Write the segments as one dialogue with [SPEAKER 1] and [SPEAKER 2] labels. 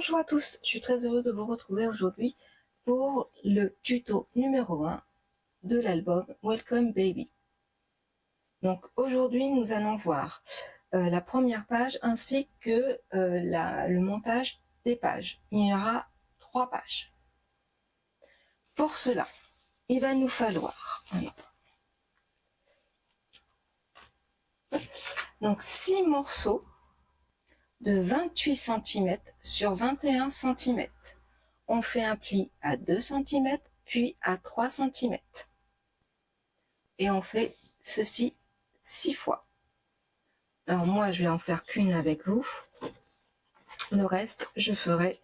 [SPEAKER 1] Bonjour à tous, je suis très heureuse de vous retrouver aujourd'hui pour le tuto numéro 1 de l'album Welcome Baby. Donc aujourd'hui nous allons voir la première page ainsi que le montage des pages. Il y aura 3 pages. Pour cela, il va nous falloir donc 6 morceaux de 28 cm sur 21 cm. On fait un pli à 2 cm, puis à 3 cm. Et on fait ceci 6 fois. Alors moi, je vais en faire qu'une avec vous. Le reste, je ferai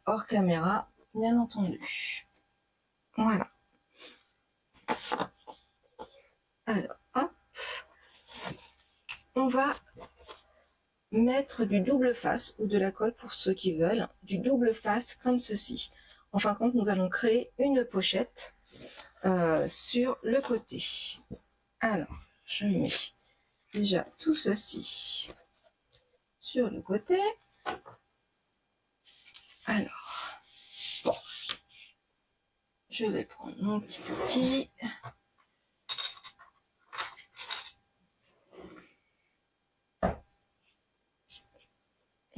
[SPEAKER 1] hors caméra, bien entendu. Voilà. Alors, hop. On va mettre du double face ou de la colle pour ceux qui veulent, du double face comme ceci. En fin de compte, nous allons créer une pochette sur le côté. Alors, je mets déjà tout ceci sur le côté. Alors, bon, je vais prendre mon petit outil.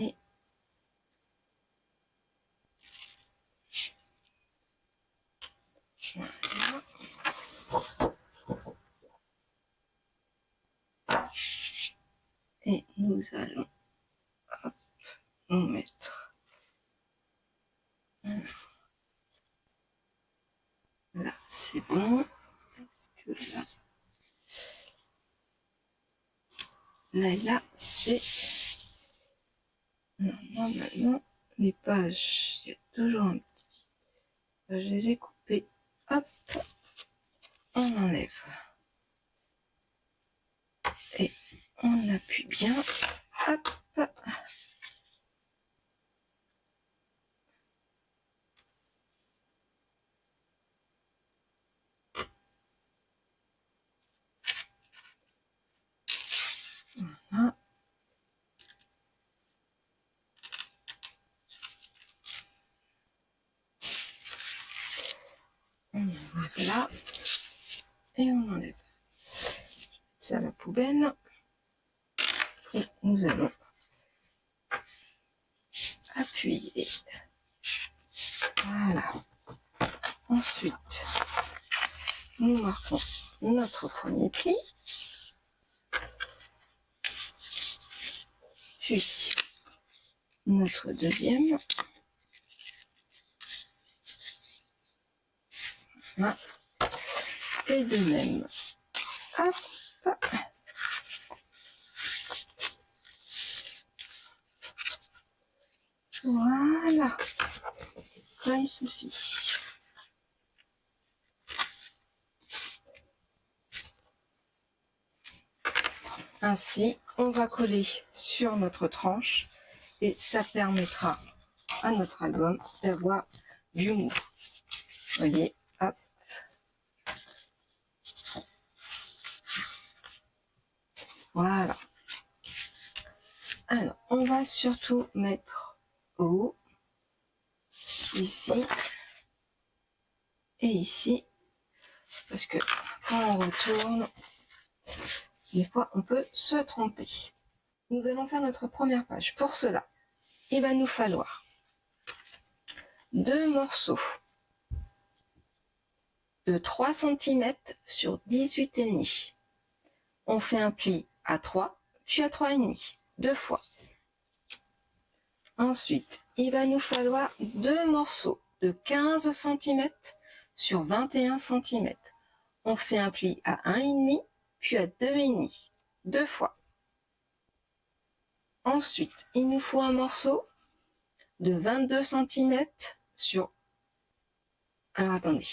[SPEAKER 1] Et voilà. Et nous allons hop, nous mettre là, c'est bon. Est-ce que là et là, c'est normalement les pages. Il y a toujours un petit. Je les ai coupées. Hop, on enlève et on appuie bien. Hop. Voilà. On enlève là et on enlève ça à la poubelle et nous allons appuyer. Voilà. Ensuite, nous marquons notre premier pli, puis notre deuxième. Voilà. Et de même. Hop. Voilà. Comme ceci. Ainsi, on va coller sur notre tranche et ça permettra à notre album d'avoir du mou. Vous voyez, hop. Voilà. Alors, on va surtout mettre haut, ici et ici, parce que quand on retourne, des fois on peut se tromper. Nous allons faire notre première page. Pour cela, il va nous falloir 2 morceaux de 3 cm sur 18,5. On fait un pli à 3, puis à 3,5, 2 fois. Ensuite, il va nous falloir 2 morceaux de 15 cm sur 21 cm. On fait un pli à 1,5, puis à 2,5, 2 fois. Ensuite, il nous faut un morceau de 22 cm sur, alors attendez,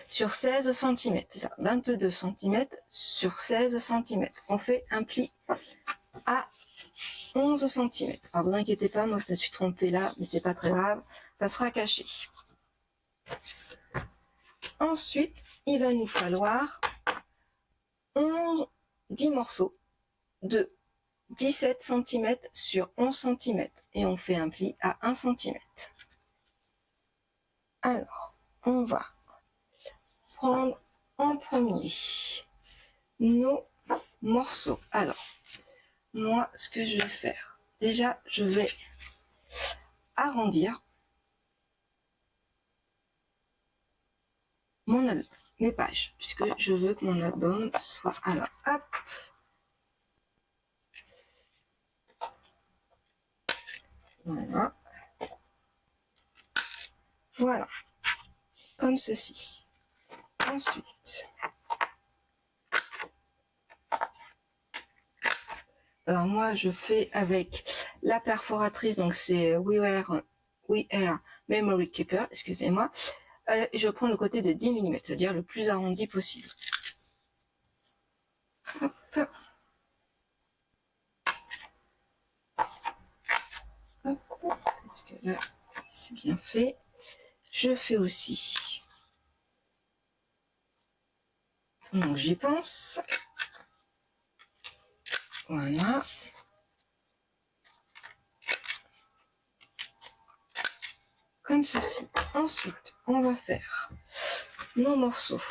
[SPEAKER 1] sur 16 cm, c'est ça, 22 cm sur 16 cm. On fait un pli à 11 cm. Alors vous inquiétez pas, moi je me suis trompée là, mais c'est pas très grave, ça sera caché. Ensuite, il va nous falloir 10 morceaux de 17 cm sur 11 cm et on fait un pli à 1 cm. Alors, on va prendre en premier nos morceaux. Alors, moi, ce que je vais faire, déjà, je vais arrondir mon album, mes pages, puisque je veux que mon album soit... Alors, hop. Voilà. Voilà. Comme ceci. Ensuite... Alors moi, je fais avec la perforatrice, donc c'est We Air Memory Keeper, excusez-moi. Je prends le côté de 10 mm, c'est-à-dire le plus arrondi possible. Hop. Hop. Est-ce que là, c'est bien fait? Je fais aussi. Donc j'y pense. Voilà. Comme ceci. Ensuite, on va faire nos morceaux.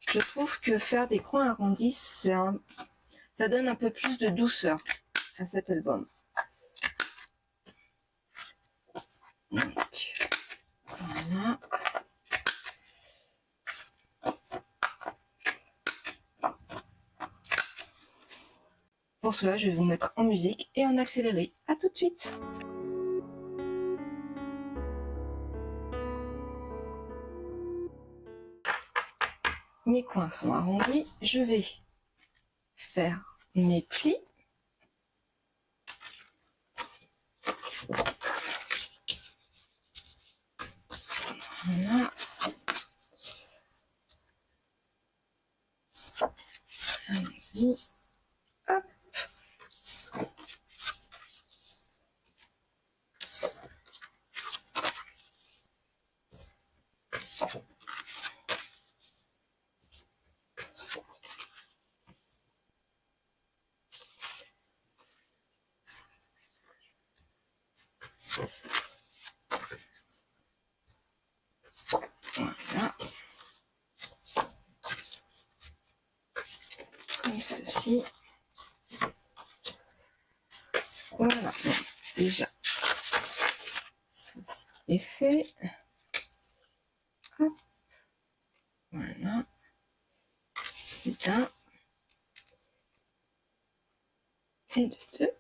[SPEAKER 1] Je trouve que faire des coins arrondis, ça donne un peu plus de douceur à cet album. Donc, voilà. Pour cela, je vais vous mettre en musique et en accéléré. À tout de suite. Mes coins sont arrondis. Je vais faire mes plis. Voilà. Allons-y. Hop. Voilà. Comme ceci. Voilà. Bon, déjà, ceci est fait. Hop. Voilà. C'est un. Et de deux.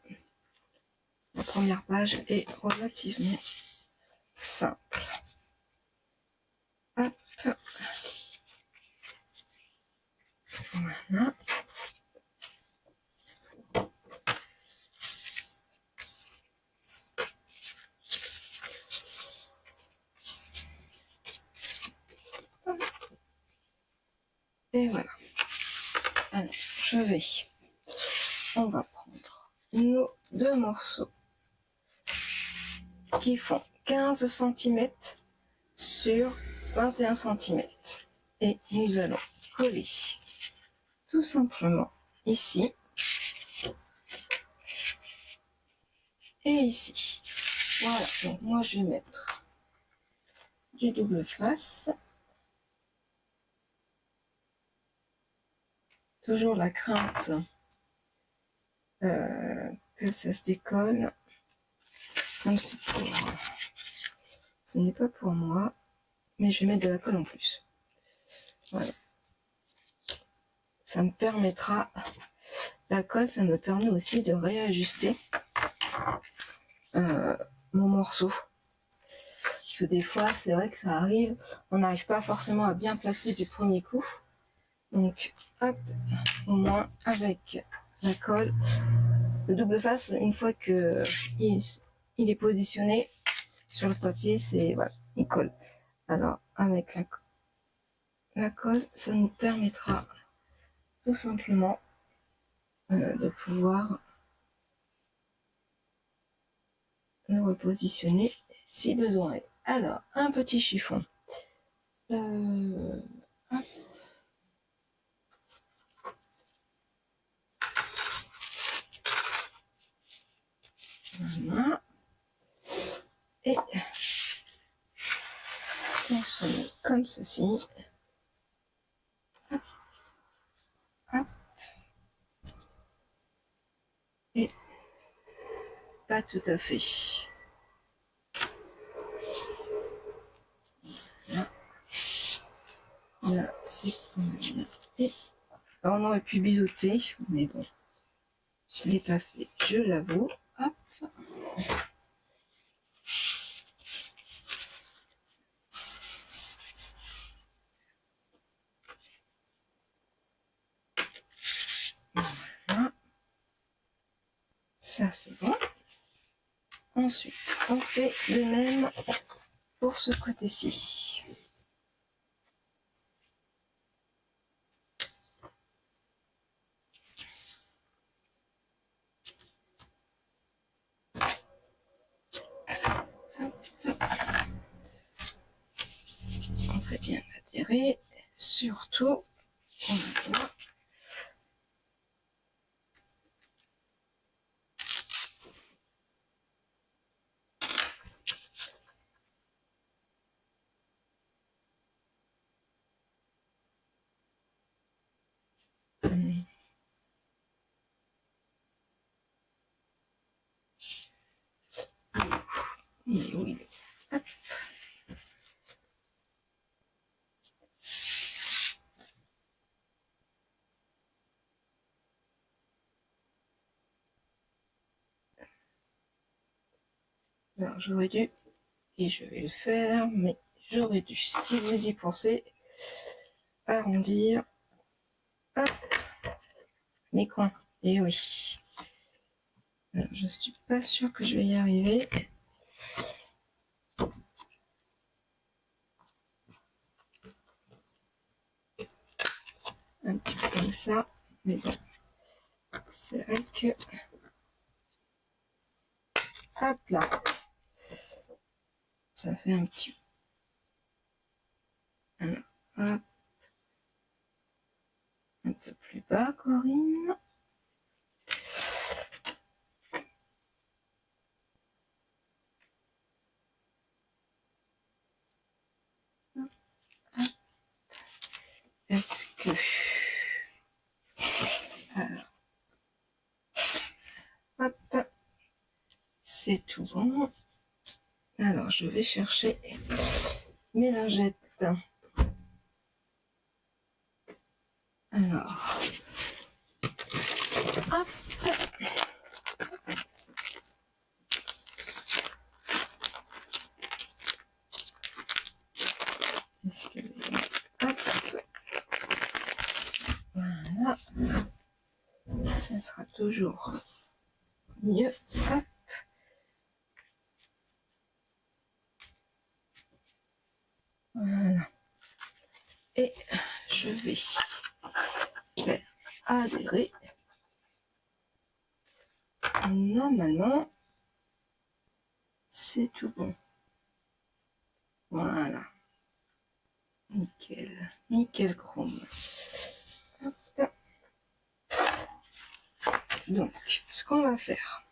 [SPEAKER 1] La première page est relativement simple. Hop. Voilà. Et voilà. Alors, on va prendre nos deux morceaux qui font 15 cm sur 21 cm. Et nous allons coller tout simplement ici et ici. Voilà, donc moi je vais mettre du double face. Toujours la crainte que ça se décolle. Comme c'est pour... Ce n'est pas pour moi, mais je vais mettre de la colle en plus. Voilà. Ça me permettra... La colle, ça me permet aussi de réajuster mon morceau. Parce que des fois, c'est vrai que ça arrive, on n'arrive pas forcément à bien placer du premier coup. Donc, hop, au moins avec la colle, le double face, une fois que il est positionné sur le papier, c'est voilà, il colle. Alors, avec la colle, ça nous permettra tout simplement de pouvoir le repositionner si besoin est. Alors, un petit chiffon. Hop. Voilà. Et on se met comme ceci. Hop. Hop. Et pas tout à fait. Là, là c'est bien. Et alors, on aurait pu biseauter, mais bon, je ne l'ai pas fait, je l'avoue. Hop. Voilà. Ça c'est bon. Ensuite, on fait le même pour ce côté-ci. On fait bien adhérer, surtout. Voilà. Il est où il est? Hop. Alors j'aurais dû, et je vais le faire, mais j'aurais dû, si vous y pensez, arrondir hop, mes coins. Et oui. Alors, je suis pas sûre que je vais y arriver. Un petit peu comme ça, mais bon, c'est vrai que hop là, ça fait un petit alors, hop, un peu plus bas, Corinne. Est-ce que alors, hop, c'est tout bon. Alors je vais chercher mes lingettes. Alors, hop. Excusez-moi. Hop. Voilà. Ça sera toujours mieux. Hop. Voilà. Et je vais faire adhérer. Normalement, c'est tout bon. Voilà. Nickel. Nickel chrome. Hop. Donc, ce qu'on va faire,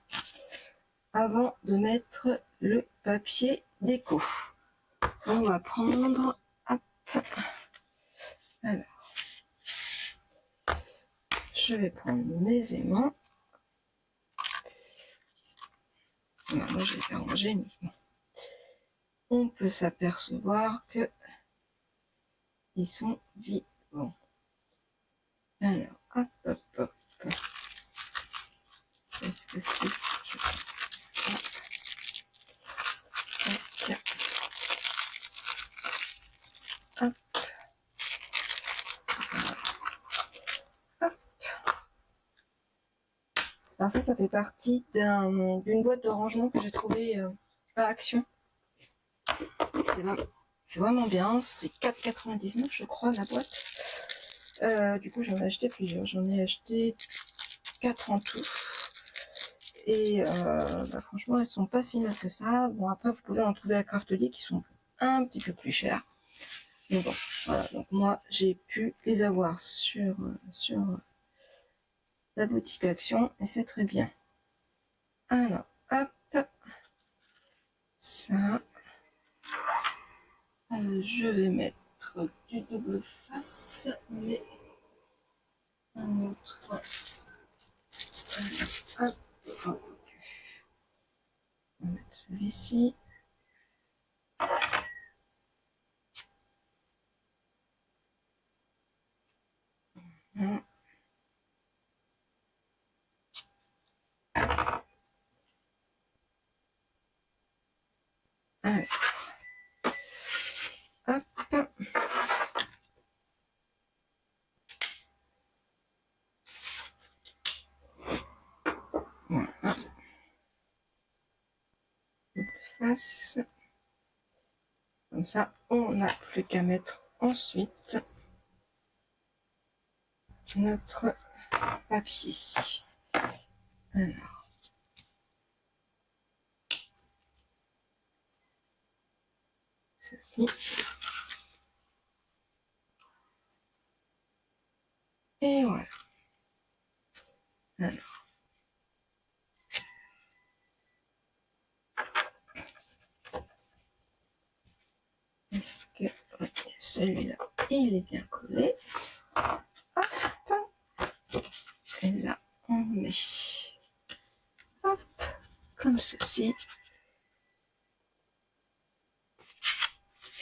[SPEAKER 1] avant de mettre le papier déco, on va prendre, hop, alors, je vais prendre mes aimants. Non, moi je vais arranger, mais bon. On peut s'apercevoir que ils sont vivants. Alors, hop, hop, hop. Est-ce que c'est ça? Hop. Hop. Alors ça fait partie d'une boîte de rangement que j'ai trouvée à Action. C'est vraiment bien. C'est 4,99 je crois la boîte. Du coup j'en ai acheté plusieurs. J'en ai acheté 4 en tout. Et franchement elles sont pas si mal que ça. Bon après vous pouvez en trouver à Craftly qui sont un petit peu plus chers. Mais bon, voilà, donc moi j'ai pu les avoir sur la boutique Action et c'est très bien. Alors, hop, ça. Je vais mettre du double face, mais un autre. Hop, hop. On va mettre celui-ci. Allez. Hop. Voilà. Double face. Comme ça, on n'a plus qu'à mettre ensuite notre papier. Alors, ceci. Et voilà. Alors. Est-ce que celui-là, il est bien collé? Hop. Et là, on met hop, comme ceci.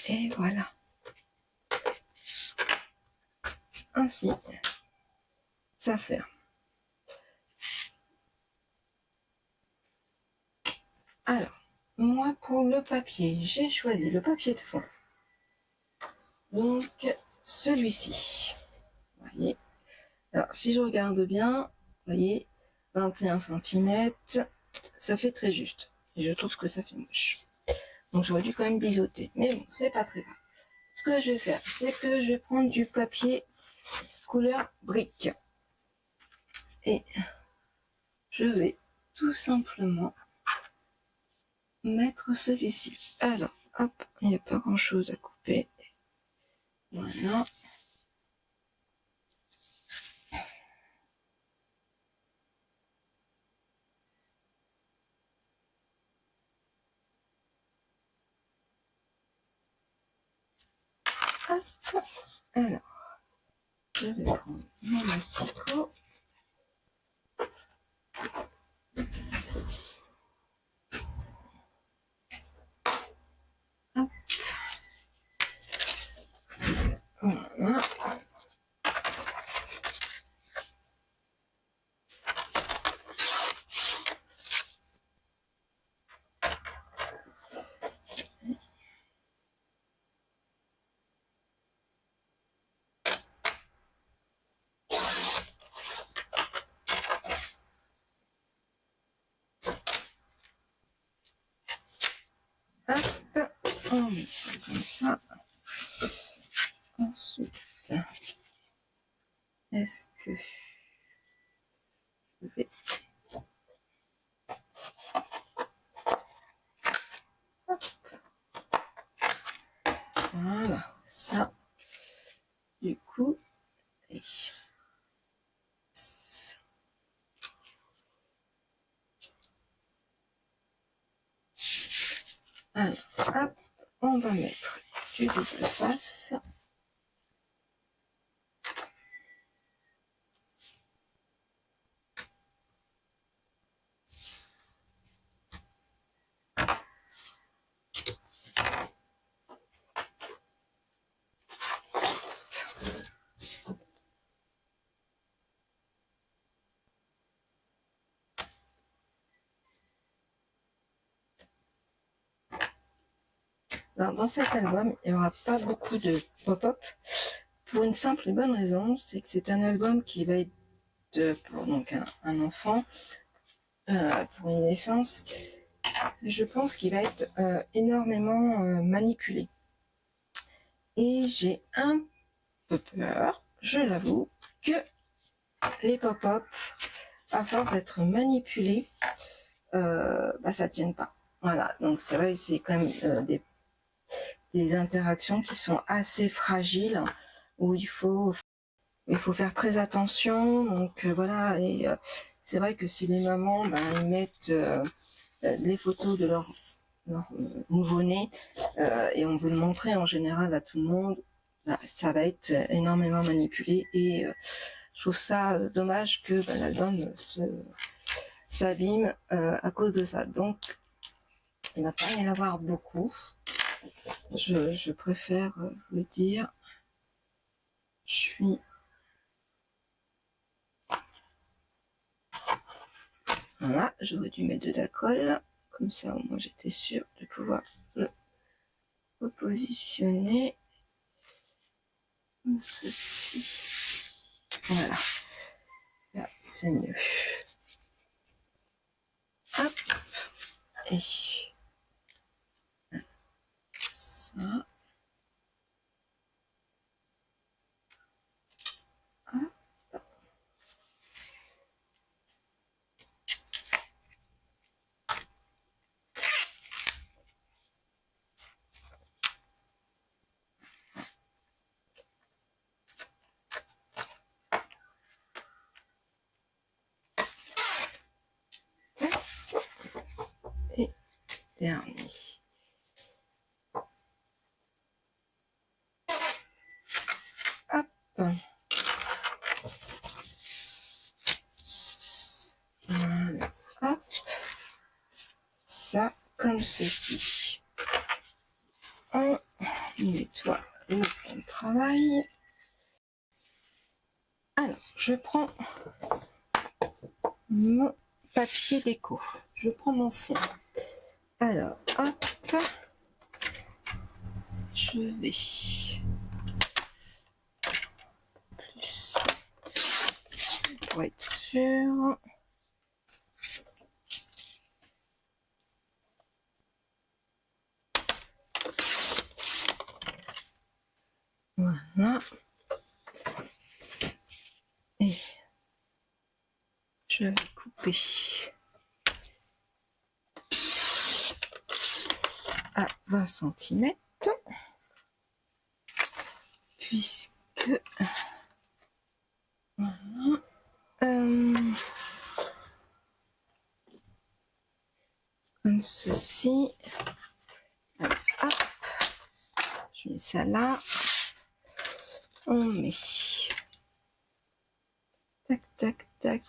[SPEAKER 1] Et voilà. Ainsi, ça ferme. Alors, moi pour le papier, j'ai choisi le papier de fond. Donc, celui-ci. Vous voyez. Alors, si je regarde bien, vous voyez, 21 cm, ça fait très juste. Et je trouve que ça fait moche. Donc, j'aurais dû quand même biseauter. Mais bon, c'est pas très grave. Ce que je vais faire, c'est que je vais prendre du papier couleur brique. Et je vais tout simplement mettre celui-ci. Alors, hop, il n'y a pas grand chose à couper. Voilà. Hop. Alors, je vais prendre mon asticot. Hop. Voilà. Hop, on met ça comme ça. Ensuite, est-ce que je vais... Hop. Voilà, ça, du coup, et... Alors, hop, on va mettre du double face. Alors, dans cet album, il n'y aura pas beaucoup de pop-up pour une simple et bonne raison, c'est que c'est un album qui va être pour donc un enfant, pour une naissance. Je pense qu'il va être énormément manipulé. Et j'ai un peu peur, je l'avoue, que les pop-up, à force d'être manipulés, ça tienne pas. Voilà, donc c'est vrai, c'est quand même des interactions qui sont assez fragiles, où il faut faire très attention. Donc voilà, et c'est vrai que si les mamans ils mettent des photos de leur nouveau-né et on veut le montrer en général à tout le monde, bah, ça va être énormément manipulé et je trouve ça dommage que l'album s'abîme à cause de ça. Donc il va pas y en avoir beaucoup. Je préfère le dire. Je suis voilà, j'aurais dû mettre de la colle, comme ça au moins j'étais sûre de pouvoir le repositionner comme ceci. Voilà, là c'est mieux. Hop, et ça. Hop. Et dernier. Hop. Voilà. Hop. Ça, comme ceci. On nettoie le plan de travail. Alors, je prends mon papier déco. Je prends mon fond. Alors, hop. Je vais plus pour être sûr. Voilà. Et je vais couper à 20 cm puisque voilà, comme ceci. Alors, hop, je mets ça là. On met tac tac tac.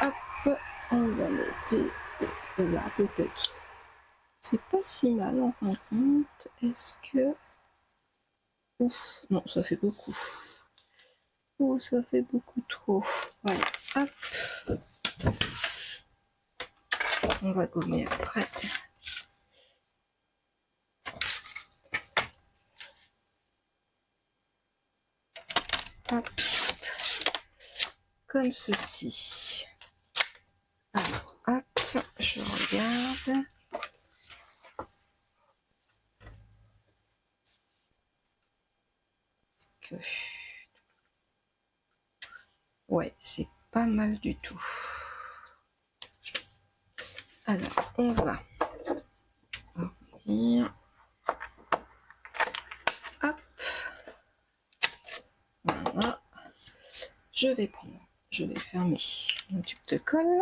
[SPEAKER 1] Hop, on va noter là peut-être. C'est pas si mal en fin de compte. Est-ce que... Ouf, non, ça fait beaucoup. Oh, ça fait beaucoup trop. Voilà, hop. On va gommer après. Hop. Comme ceci. Alors, hop, je regarde. Ouais, c'est pas mal du tout. Alors, on va revenir. Hop. Voilà. Je vais fermer mon tube de colle.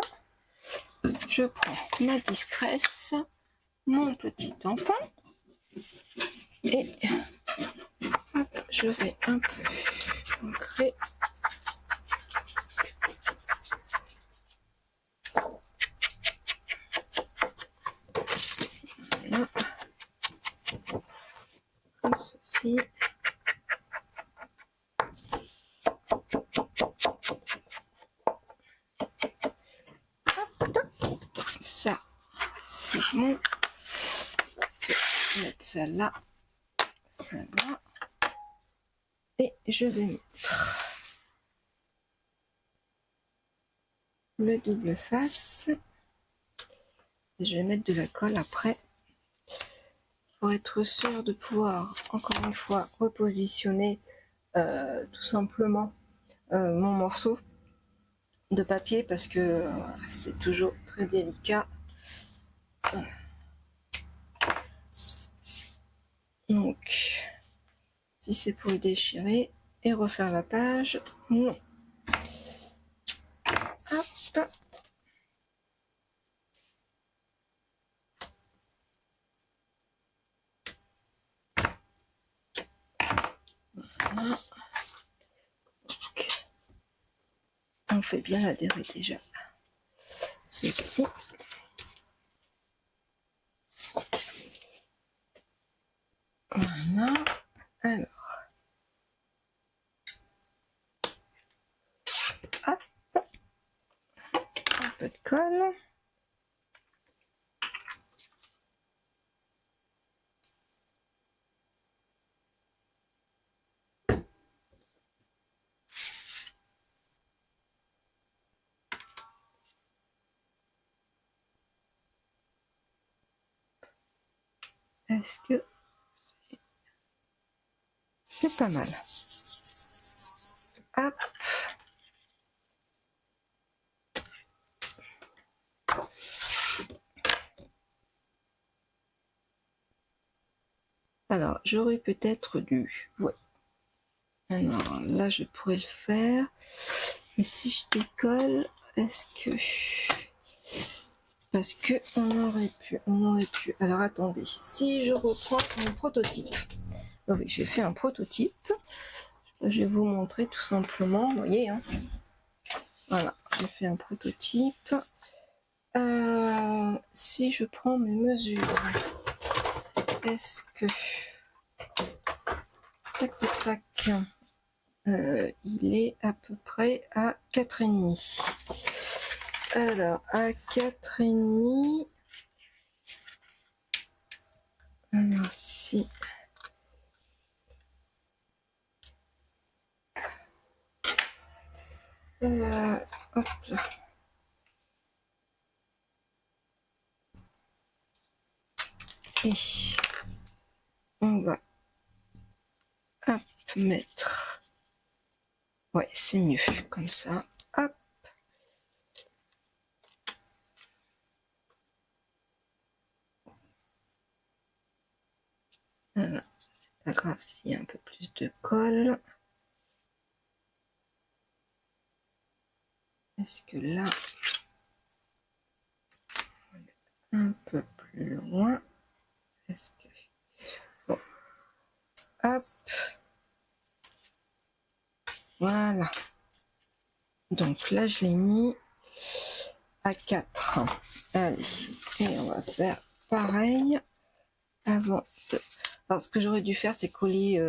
[SPEAKER 1] Je prends ma distress, mon petit tampon et hop, je vais un peu ancrer. Voilà. Comme ceci. Ça, c'est bon. Je vais mettre ça là. Ça va. Et je vais mettre le double face. Je vais mettre de la colle après pour être sûr de pouvoir encore une fois repositionner tout simplement mon morceau de papier parce que c'est toujours très délicat. Donc, si c'est pour le déchirer et refaire la page, non. Hop. Voilà. Donc, on fait bien adhérer déjà ceci. Voilà. Alors, hop, un peu de colle. Est-ce que c'est pas mal? Hop. Alors, j'aurais peut-être dû... Ouais. Alors, là, je pourrais le faire. Mais si je décolle, est-ce que... Parce que on aurait pu... Alors, attendez. Si je reprends mon prototype. Oh oui, j'ai fait un prototype. Je vais vous montrer tout simplement. Vous voyez, hein. Voilà, j'ai fait un prototype. Si je prends mes mesures, est-ce que... Tac, tac, tac. Il est à peu près à 4,5. Alors, à 4,5. Alors, si... hop là. Et on va hop, mettre... Ouais, c'est mieux comme ça. Hop. Voilà. C'est pas grave s'il y a un peu plus de colle. Est-ce que là... Un peu plus loin. Est-ce que... Bon. Hop. Voilà. Donc là, je l'ai mis à 4. Allez. Et on va faire pareil avant de... Alors, ce que j'aurais dû faire, c'est coller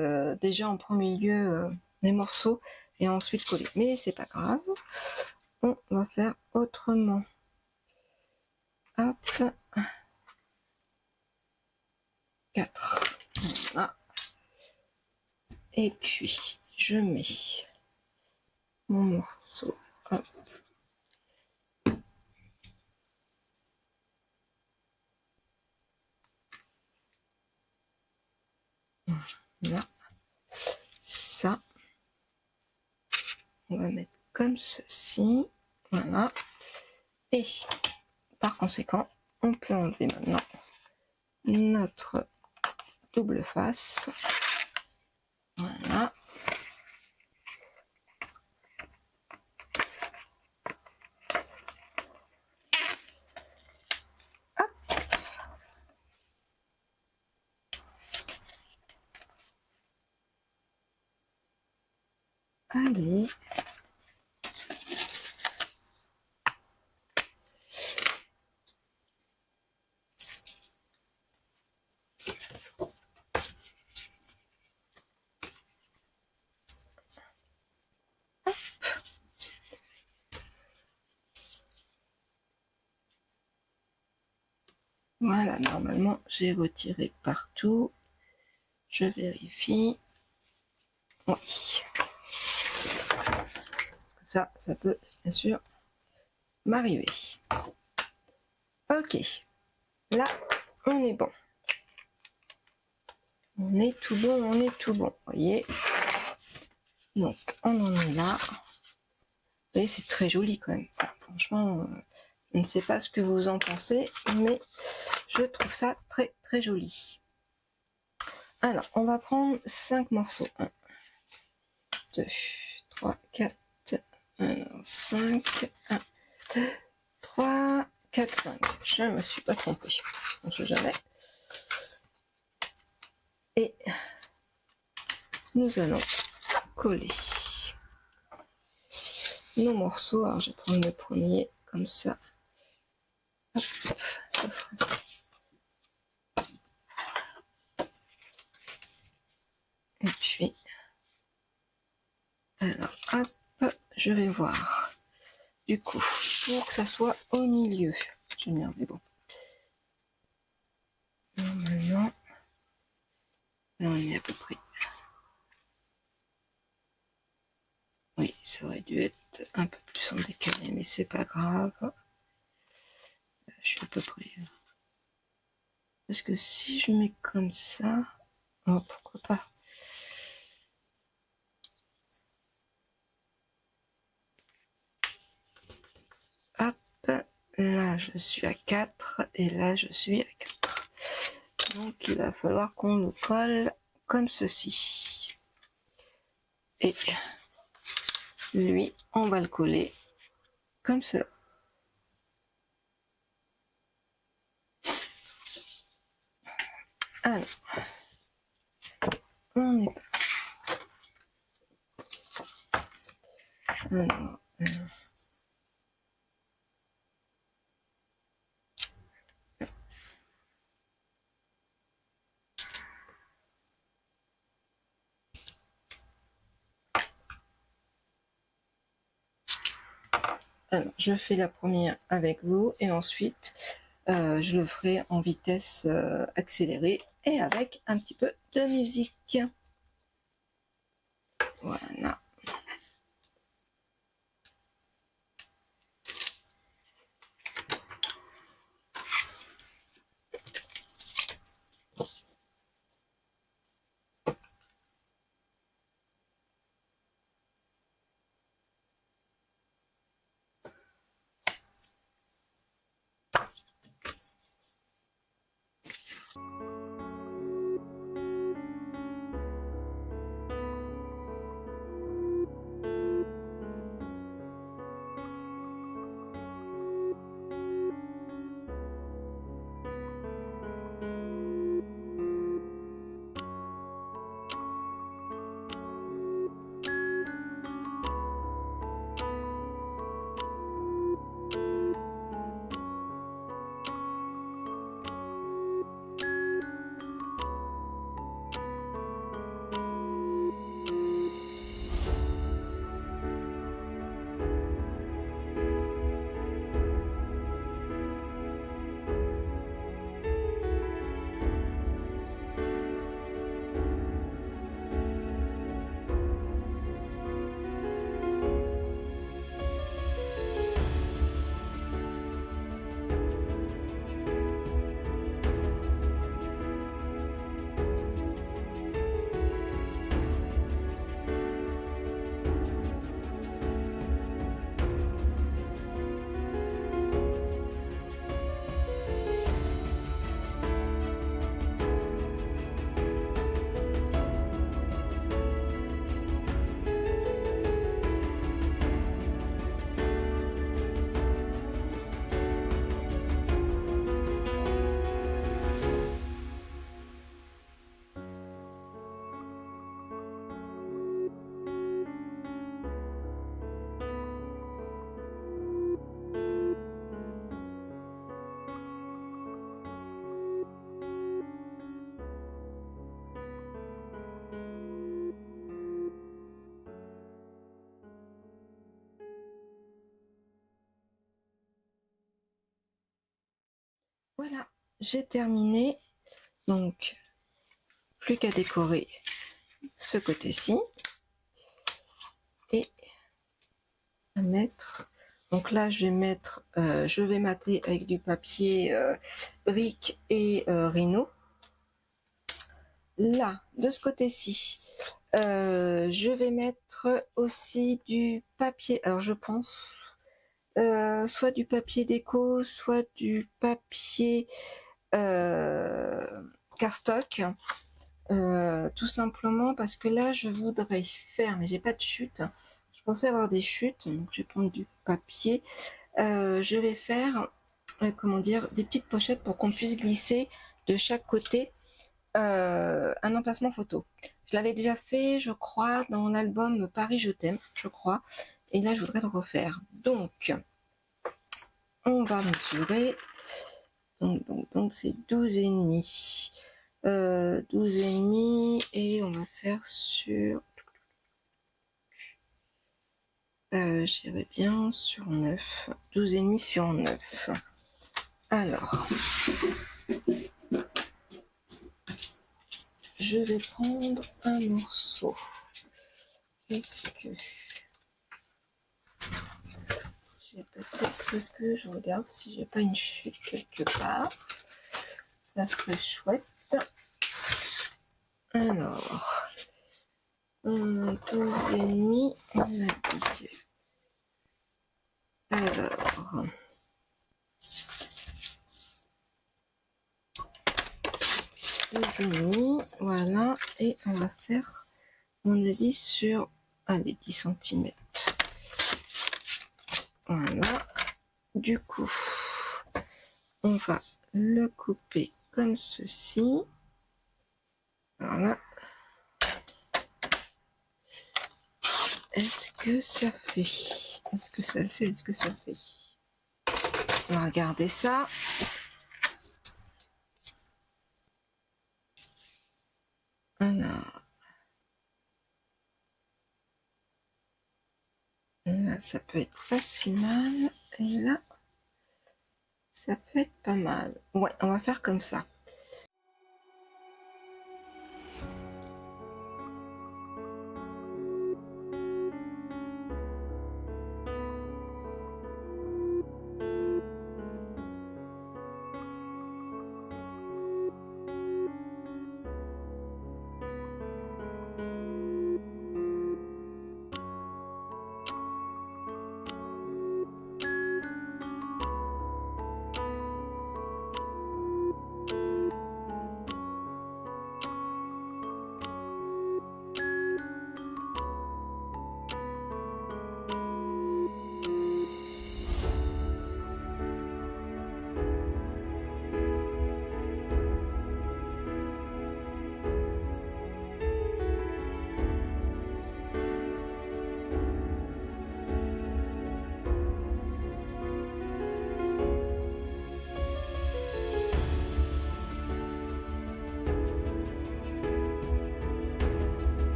[SPEAKER 1] déjà en premier lieu les morceaux et ensuite coller. Mais c'est pas grave. On va faire autrement. Hop. 4. Voilà. Et puis, je mets mon morceau. Hop. Là. Ça. On va mettre comme ceci. Voilà. Et par conséquent, on peut enlever maintenant notre double face. Voilà. Hop. Allez. Voilà, normalement, j'ai retiré partout. Je vérifie. Oui. Ça peut, bien sûr, m'arriver. Ok. Là, on est bon. On est tout bon, on est tout bon. Vous voyez. Donc, on en est là. Vous voyez, c'est très joli quand même. Franchement, je ne sais pas ce que vous en pensez, mais je trouve ça très très joli. Alors, on va prendre 5 morceaux. 1, 2, 3, 4, 5, 1, 2, 3, 4, 5. Je ne me suis pas trompée. On ne sait jamais. Et nous allons coller nos morceaux. Alors, je vais prendre le premier comme ça. Hop, ça sera ça. Et puis, alors, hop, je vais voir. Du coup, pour que ça soit au milieu. J'ai mis un mais bon. Normalement, là, on est à peu près. Oui, ça aurait dû être un peu plus en décalé, mais c'est pas grave. Je suis à peu près. Parce que si je mets comme ça, oh, pourquoi pas. Hop, là je suis à 4 et là je suis à 4. Donc il va falloir qu'on le colle comme ceci. Et lui, on va le coller comme cela. Alors, on est alors, alors, je fais la première avec vous et ensuite je le ferai en vitesse accélérée et avec un petit peu de musique. Voilà. Voilà, j'ai terminé. Donc, plus qu'à décorer ce côté-ci. Et à mettre. Donc là, je vais mettre, je vais mater avec du papier brique et Rhino. Là, de ce côté-ci, je vais mettre aussi du papier. Alors, je pense soit du papier déco, soit du papier cardstock. Tout simplement parce que là, je voudrais faire, mais j'ai pas de chute. Je pensais avoir des chutes, donc je vais prendre du papier. Je vais faire, comment dire, des petites pochettes pour qu'on puisse glisser de chaque côté un emplacement photo. Je l'avais déjà fait, je crois, dans l'album Paris je t'aime, je crois. Et là, je voudrais le refaire. Donc, on va mesurer. Donc c'est 12,5. 12,5 et on va faire sur... j'irai bien sur 9. 12,5 sur 9. Alors, je vais prendre un morceau. Est-ce que je regarde si j'ai pas une chute quelque part. Ça serait chouette. Alors, 12,5, on a dit. Alors, voilà, et on va faire, on a dit sur, allez, 10 cm. Voilà, du coup, on va le couper comme ceci. Voilà. Est-ce que ça fait? Est-ce que ça le fait? Est-ce que ça fait? On va regarder ça. Alors, là, ça peut être pas si mal. Et là, ça peut être pas mal. Ouais, on va faire comme ça.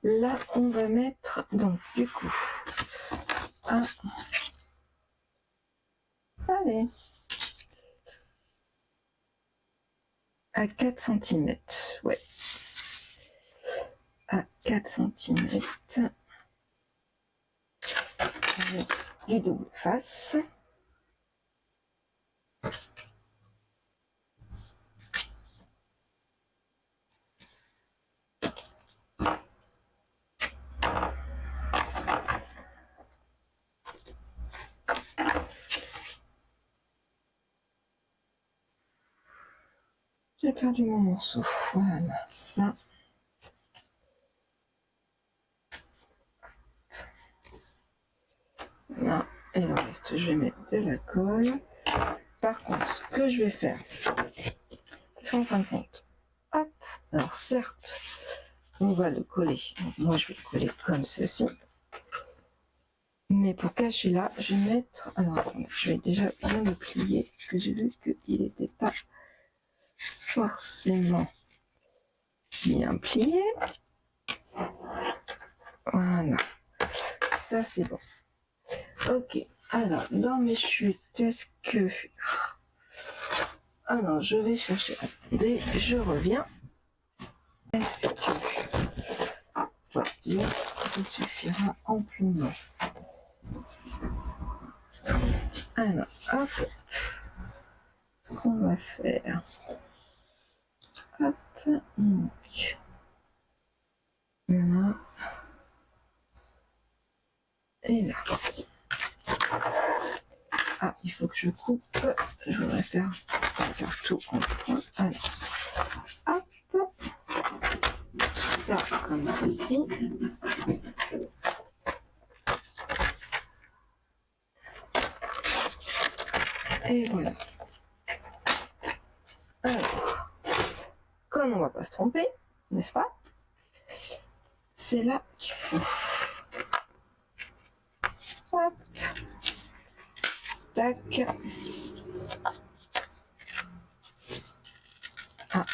[SPEAKER 1] Là, on va mettre, donc, du coup, allez, à 4 cm, ouais, à 4 cm, avec du double face. J'ai perdu mon morceau, voilà, ça. Là, et le reste, je vais mettre de la colle. Par contre, ce que je vais faire, parce qu'en fin de compte, hop, alors certes, on va le coller. Donc, moi, je vais le coller comme ceci. Mais pour cacher là, je vais mettre... Alors, attendez, je vais déjà bien le plier, parce que j'ai vu qu'il n'était pas forcément bien plié. Voilà. Ça, c'est bon. Ok. Alors, dans mes chutes, est-ce que... Alors, je vais chercher... Attendez, je reviens. Est-ce que... Voiture, ça suffira amplement. Alors, hop. Ce qu'on va faire... Hop. Donc... Là. Et là. Ah, il faut que je coupe. Je voudrais faire tout en point. Alors, hop. Ça, comme ceci. Et voilà. Alors, comme on va pas se tromper, n'est-ce pas? C'est là qu'il faut. Hop. Tac. Ah.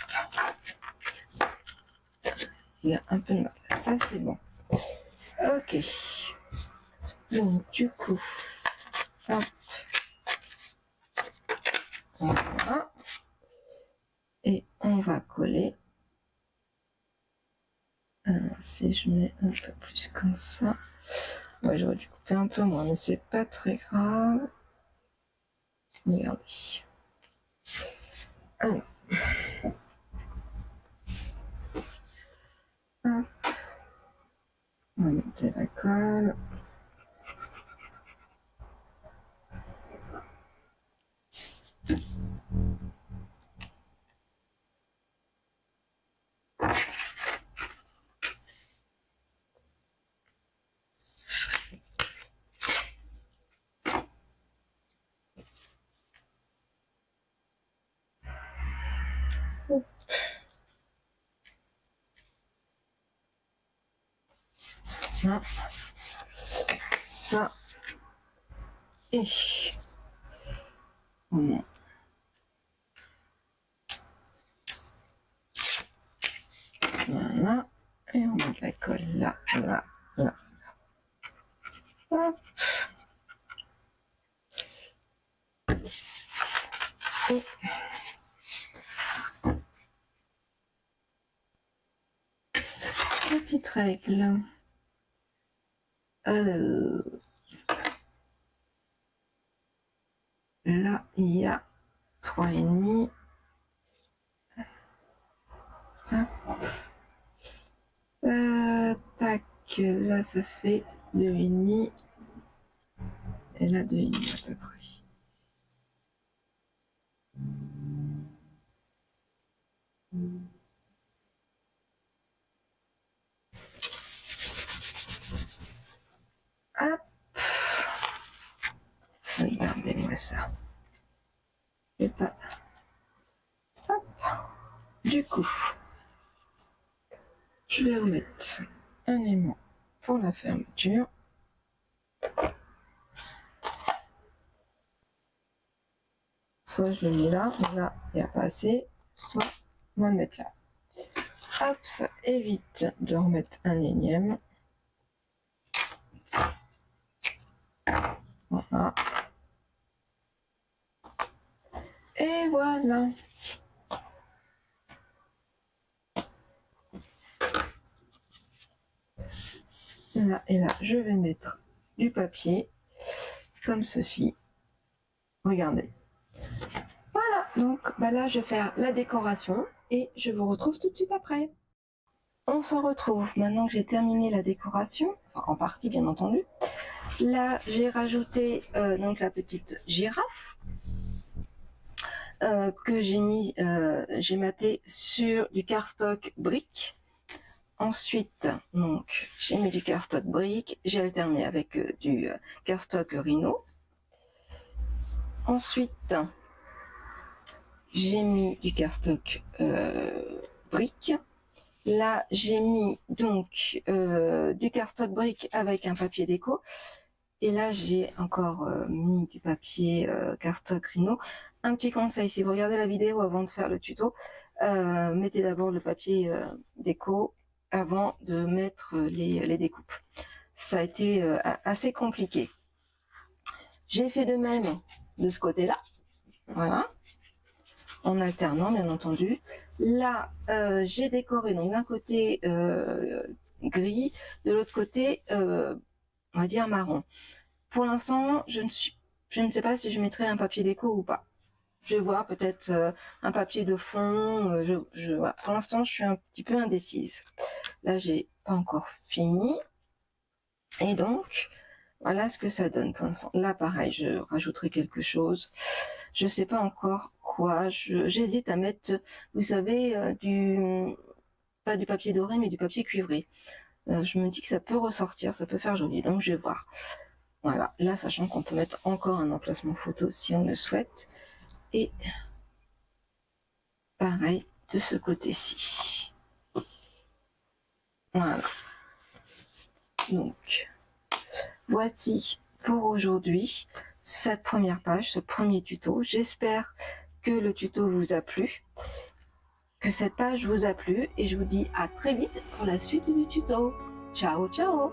[SPEAKER 1] Il y a un peu de mal. Ça, c'est bon. Ok. Donc, du coup, hop. Voilà. Et on va coller. Alors, si je mets un peu plus comme ça. Ouais, j'aurais dû couper un peu moins, mais c'est pas très grave. Regardez. Alors. Hop. On va mettre de la colle. Là. Ça. Et voilà. Voilà. Et on met de la colle là, là, là. Hop. Et petite règle. Alors, là, il y a 3,5. Tac, là, ça fait 2,5. Et là, 2,5 à peu près. Hop. Regardez-moi ça. Et pas. Hop. Du coup, je vais remettre un aimant pour la fermeture. Soit je le mets là, mais là, il n'y a pas assez. Soit on va le mettre là. Hop, ça évite de remettre un énième. Voilà. Et voilà. Là et là, je vais mettre du papier comme ceci. Regardez. Voilà, donc là, je vais faire la décoration et je vous retrouve tout de suite après. On se retrouve maintenant que j'ai terminé la décoration, enfin, en partie bien entendu. Là, j'ai rajouté donc la petite girafe que j'ai maté sur du cardstock brique. Ensuite, donc, j'ai mis du cardstock brique, j'ai alterné avec du cardstock Rhino. Ensuite, j'ai mis du cardstock brique. Là, j'ai mis donc du cardstock brique avec un papier déco. Et là, j'ai encore mis du papier cardstock Rhino. Un petit conseil, si vous regardez la vidéo avant de faire le tuto, mettez d'abord le papier déco avant de mettre les découpes. Ça a été assez compliqué. J'ai fait de même de ce côté-là. Voilà. En alternant, bien entendu. Là, j'ai décoré donc d'un côté gris, de l'autre côté, on va dire marron. Pour l'instant, je ne sais pas si je mettrai un papier déco ou pas. Je vais voir peut-être un papier de fond. Voilà. Pour l'instant, je suis un petit peu indécise. Là, j'ai pas encore fini. Et donc, voilà ce que ça donne pour l'instant. Là, pareil, je rajouterai quelque chose. Je sais pas encore quoi. J'hésite à mettre, vous savez, pas du papier doré, mais du papier cuivré. Je me dis que ça peut ressortir, ça peut faire joli. Donc, je vais voir. Voilà. Là, sachant qu'on peut mettre encore un emplacement photo si on le souhaite. Et pareil de ce côté-ci. Voilà. Donc, voici pour aujourd'hui cette première page, ce premier tuto. J'espère que le tuto vous a plu, que cette page vous a plu et je vous dis à très vite pour la suite du tuto. Ciao, ciao!